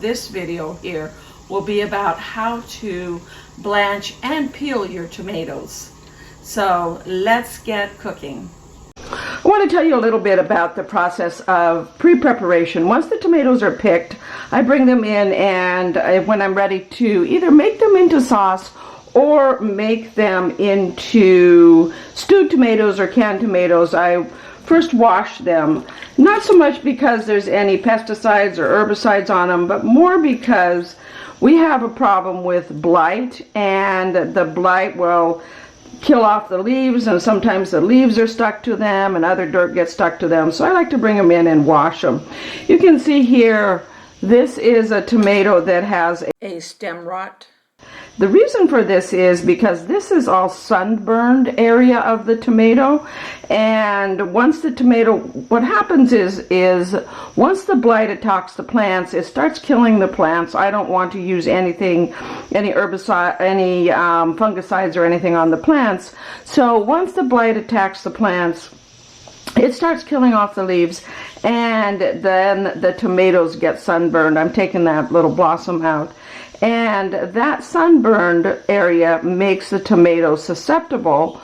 This video here will be about how to blanch and peel your tomatoes. So let's get cooking. I want to tell you a little bit about the process of pre-preparation. Once the tomatoes are picked, I bring them in, and when I'm ready to either make them into sauce or make them into stewed tomatoes or canned tomatoes, I first wash them. Not so much because there's any pesticides or herbicides on them, but more because we have a problem with blight, and the blight will kill off the leaves, and sometimes the leaves are stuck to them and other dirt gets stuck to them. So I like to bring them in and wash them. You can see here, this is a tomato that has a stem rot. The reason for this is because this is all sunburned area of the tomato, and once the tomato, what happens is once the blight attacks the plants, it starts killing the plants. I don't want to use anything, any herbicide, any fungicides or anything on the plants. So once the blight attacks the plants, it starts killing off the leaves, and then the tomatoes get sunburned. I'm taking that little blossom out. And that sunburned area makes the tomato susceptible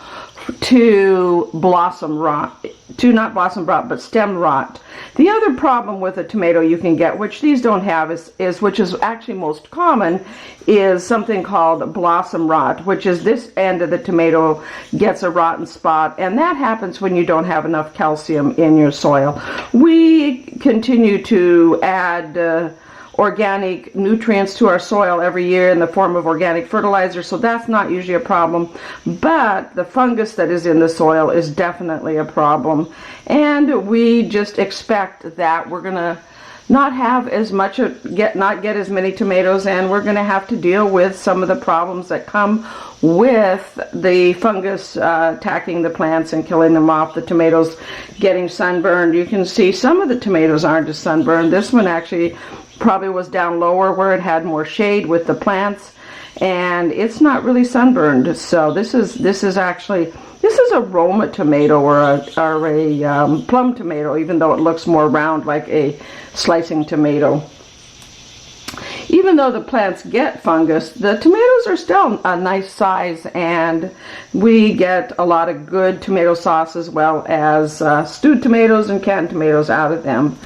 to blossom rot, to not blossom rot, but stem rot. The other problem with a tomato you can get, which these don't have, is which is actually most common, is something called blossom rot, which is this end of the tomato gets a rotten spot, and that happens when you don't have enough calcium in your soil. We continue to add organic nutrients to our soil every year in the form of organic fertilizer, so that's not usually a problem, but the fungus that is in the soil is definitely a problem, and we just expect that we're gonna not have as much, not get as many tomatoes, and we're gonna have to deal with some of the problems that come with the fungus attacking the plants and killing them off, the tomatoes getting sunburned. You can see some of the tomatoes aren't as sunburned. This one actually probably was down lower where it had more shade with the plants, and it's not really sunburned. So this is a Roma tomato or a plum tomato, even though it looks more round like a slicing tomato. Even though the plants get fungus, the tomatoes are still a nice size, and we get a lot of good tomato sauce as well as stewed tomatoes and canned tomatoes out of them.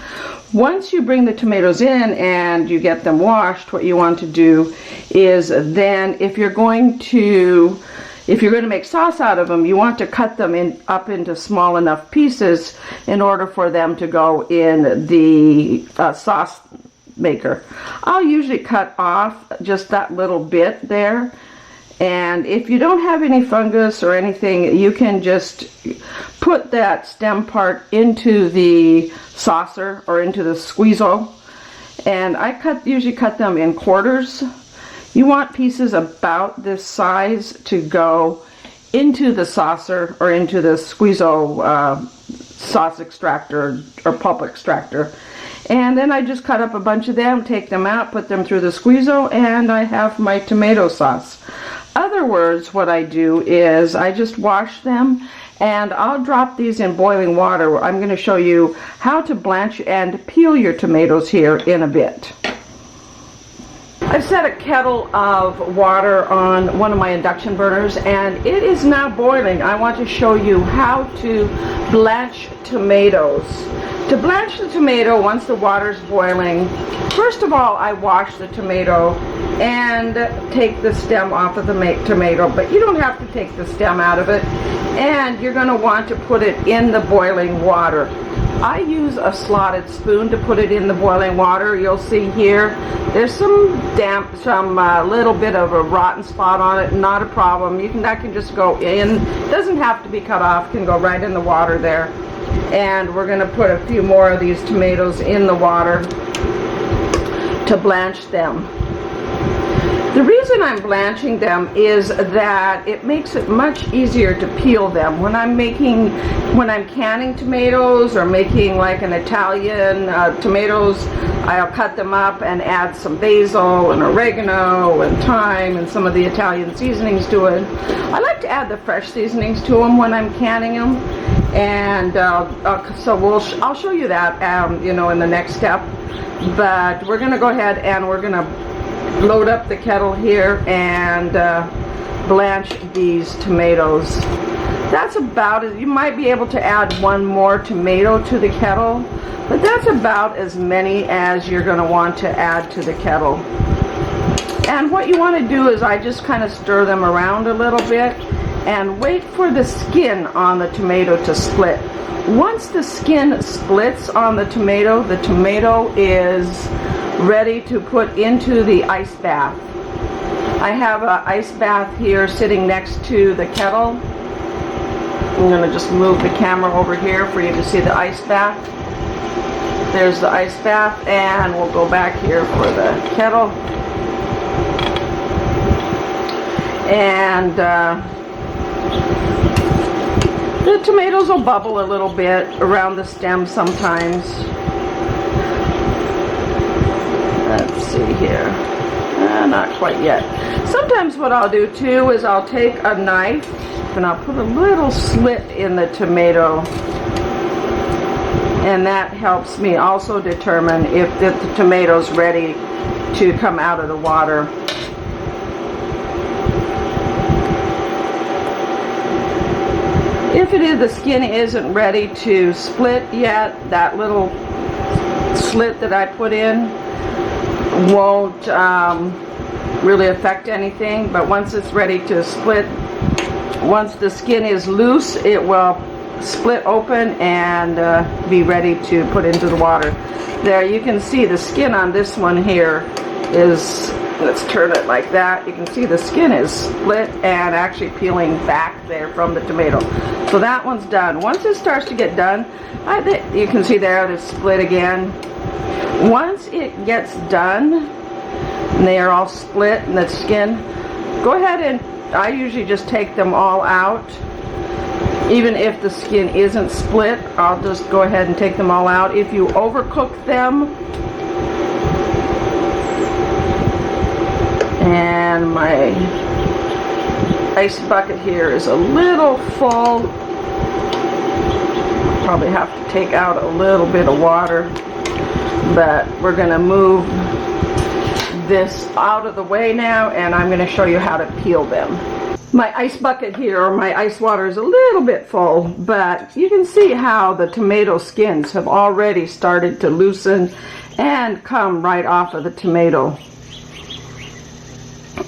Once you bring the tomatoes in and you get them washed, what you want to do is then, if you're going to make sauce out of them, you want to cut them up into small enough pieces in order for them to go in the sauce maker. I'll usually cut off just that little bit there, and if you don't have any fungus or anything, you can just put that stem part into the saucer or into the squeezo, and I usually cut them in quarters. You want pieces about this size to go into the saucer or into the squeezo sauce extractor or pulp extractor. And then I just cut up a bunch of them, take them out, put them through the squeezo, and I have my tomato sauce. Other words, what I do is I just wash them, and I'll drop these in boiling water. I'm going to show you how to blanch and peel your tomatoes here in a bit. I've set a kettle of water on one of my induction burners, and it is now boiling. I want to show you how to blanch tomatoes. To blanch the tomato, once the water's boiling, first of all, I wash the tomato and take the stem off of the tomato, but you don't have to take the stem out of it, and you're going to want to put it in the boiling water. I use a slotted spoon to put it in the boiling water. You'll see here, there's some damp, little bit of a rotten spot on it. Not a problem. That can just go in. It doesn't have to be cut off. Can go right in the water there. And we're going to put a few more of these tomatoes in the water to blanch them. The reason I'm blanching them is that it makes it much easier to peel them. When I'm canning tomatoes or making like an Italian tomatoes, I'll cut them up and add some basil and oregano and thyme and some of the Italian seasonings to it. I like to add the fresh seasonings to them when I'm canning them, and so I'll show you that in the next step. but we're going to go ahead and we're going to load up the kettle here and blanch these tomatoes. That's about it. You might be able to add one more tomato to the kettle, but that's about as many as you're going to want to add to the kettle. And what you want to do is I just kind of stir them around a little bit and wait for the skin on the tomato to split. Once the skin splits on the tomato is ready to put into the ice bath. I have an ice bath here sitting next to the kettle. I'm going to just move the camera over here for you to see the ice bath. There's the ice bath, and we'll go back here for the kettle. And the tomatoes will bubble a little bit around the stem sometimes. Let's see here. Not quite yet. Sometimes what I'll do too is I'll take a knife and I'll put a little slit in the tomato, and that helps me also determine if the tomato's ready to come out of the water. If it is, the skin isn't ready to split yet, that little slit that I put in won't really affect anything, but once it's ready to split, once the skin is loose, it will split open and be ready to put into the water. There, you can see the skin on this one here is, let's turn it like that. You can see the skin is split and actually peeling back there from the tomato. So that one's done. Once it starts to get done, you can see there it's split again. Once it gets done, and they are all split in the skin, go ahead and I usually just take them all out. Even if the skin isn't split, I'll just go ahead and take them all out. If you overcook them, and my ice bucket here is a little full, probably have to take out a little bit of water, but we're going to move this out of the way now, and I'm going to show you how to peel them. My ice bucket here, or my ice water, is a little bit full, but you can see how the tomato skins have already started to loosen and come right off of the tomato.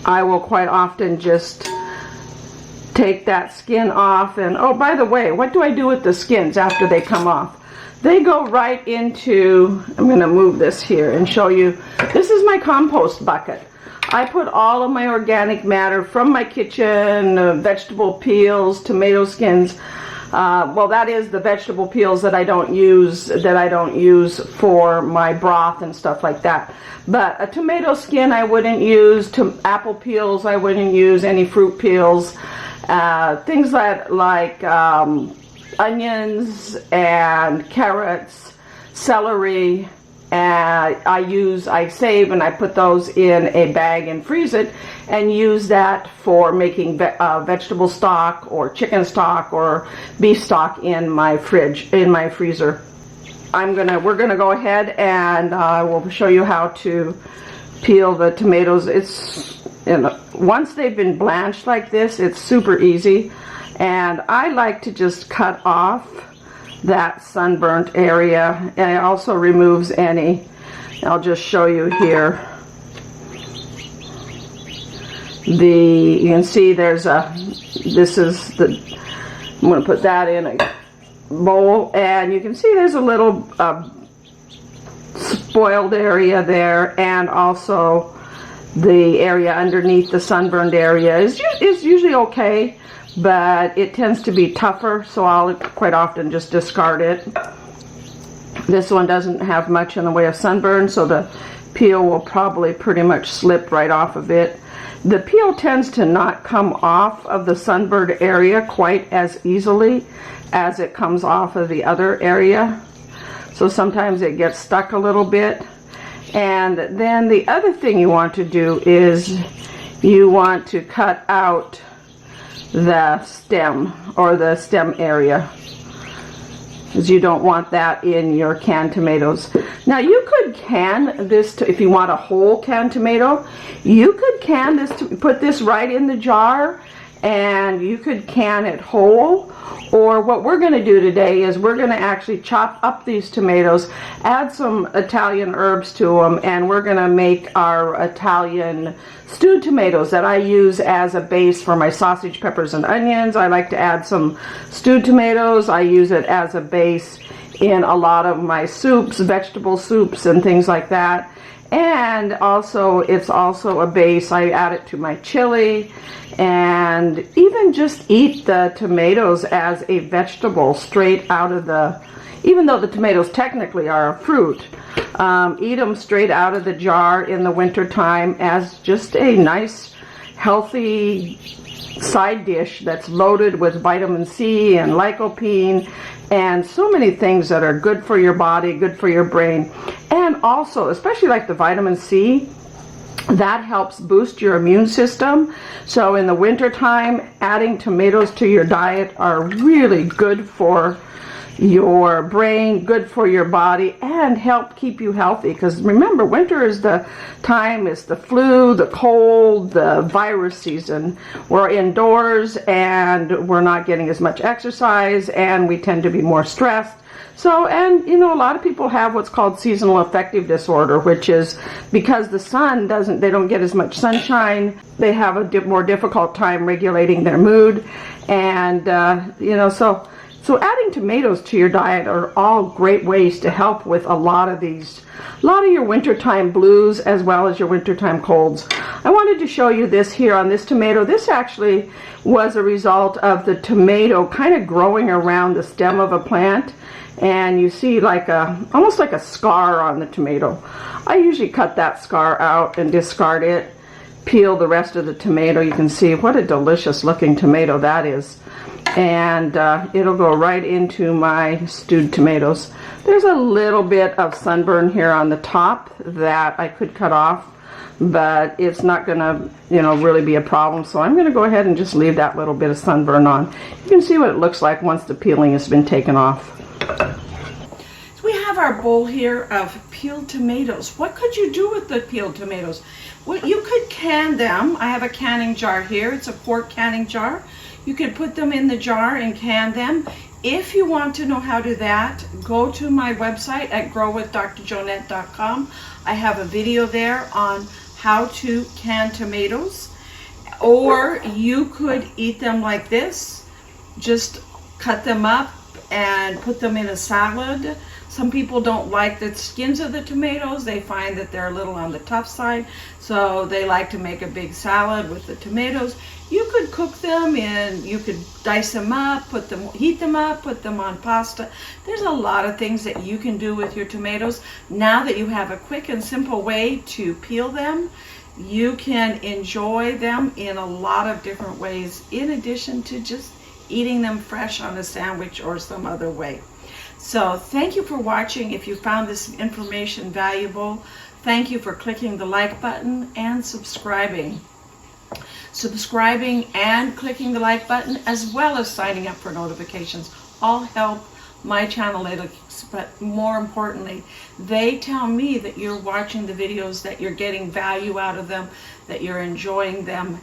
I will quite often just take that skin off, and oh, by the way, what do I do with the skins after they come off? They go right into, I'm going to move this here and show you, this is my compost bucket. I put all of my organic matter from my kitchen, vegetable peels, tomato skins. Well, that is the vegetable peels that I don't use for my broth and stuff like that. But a tomato skin I wouldn't use, apple peels I wouldn't use, any fruit peels, things like onions and carrots, celery. I save and I put those in a bag and freeze it and use that for making vegetable stock or chicken stock or beef stock in my freezer. We're gonna go ahead and we'll show you how to peel the tomatoes. Once they've been blanched like this, it's super easy, and I like to just cut off that sunburnt area, and it also removes any. I'll just show you here. You can see I'm going to put that in a bowl, and you can see there's a little spoiled area there, and also the area underneath the sunburned area is usually okay, but it tends to be tougher, so I'll quite often just discard it. This one doesn't have much in the way of sunburn, so the peel will probably pretty much slip right off of it. The peel tends to not come off of the sunburned area quite as easily as it comes off of the other area, so sometimes it gets stuck a little bit. And then the other thing you want to do is you want to cut out the stem, or the stem area. because you don't want that in your canned tomatoes. Now you could can this, if you want a whole canned tomato, you could can this, put this right in the jar, and you could can it whole. Or what we're going to do today is we're going to actually chop up these tomatoes, add some Italian herbs to them, and we're going to make our Italian stewed tomatoes that I use as a base for my sausage, peppers, and onions. I like to add some stewed tomatoes. I use it as a base in a lot of my soups, vegetable soups, and things like that. And also, it's also a base. I add it to my chili, and even just eat the tomatoes as a vegetable straight out of the, even though the tomatoes technically are a fruit, eat them straight out of the jar in the winter time as just a nice, healthy side dish that's loaded with vitamin C and lycopene and so many things that are good for your body, good for your brain. And also, especially like the vitamin C, that helps boost your immune system. So in the winter time, adding tomatoes to your diet are really good for your brain, good for your body, and help keep you healthy. Because remember, winter is the time, it's the flu, the cold, the virus season. We're indoors and we're not getting as much exercise, and we tend to be more stressed. So, and you know, a lot of people have what's called seasonal affective disorder, which is because the sun doesn't, they don't get as much sunshine, they have a more difficult time regulating their mood. And you know, so adding tomatoes to your diet are all great ways to help with a lot of your wintertime blues as well as your wintertime colds. I wanted to show you this here on this tomato. This actually was a result of the tomato kind of growing around the stem of a plant. And you see like almost like a scar on the tomato. I usually cut that scar out and discard it, peel the rest of the tomato. You can see what a delicious looking tomato that is. And it'll go right into my stewed tomatoes. There's a little bit of sunburn here on the top that I could cut off, but it's not gonna, you know, really be a problem. So I'm gonna go ahead and just leave that little bit of sunburn on. You can see what it looks like once the peeling has been taken off. So we have our bowl here of peeled tomatoes. What could you do with the peeled tomatoes? Well, you could can them. I have a canning jar here. It's a quart canning jar. You could put them in the jar and can them. If you want to know how to do that, go to my website at growwithdrjonette.com. I have a video there on how to can tomatoes. Or you could eat them like this. Just cut them up and put them in a salad. Some people don't like the skins of the tomatoes. They find that they're a little on the tough side, so they like to make a big salad with the tomatoes. You could cook them and you could dice them up, heat them up, put them on pasta. There's a lot of things that you can do with your tomatoes. Now that you have a quick and simple way to peel them, you can enjoy them in a lot of different ways, in addition to just eating them fresh on a sandwich or some other way. So thank you for watching. If you found this information valuable, thank you for clicking the like button and subscribing. Subscribing and clicking the like button, as well as signing up for notifications, all help my channel, but more importantly, they tell me that you're watching the videos, that you're getting value out of them, that you're enjoying them.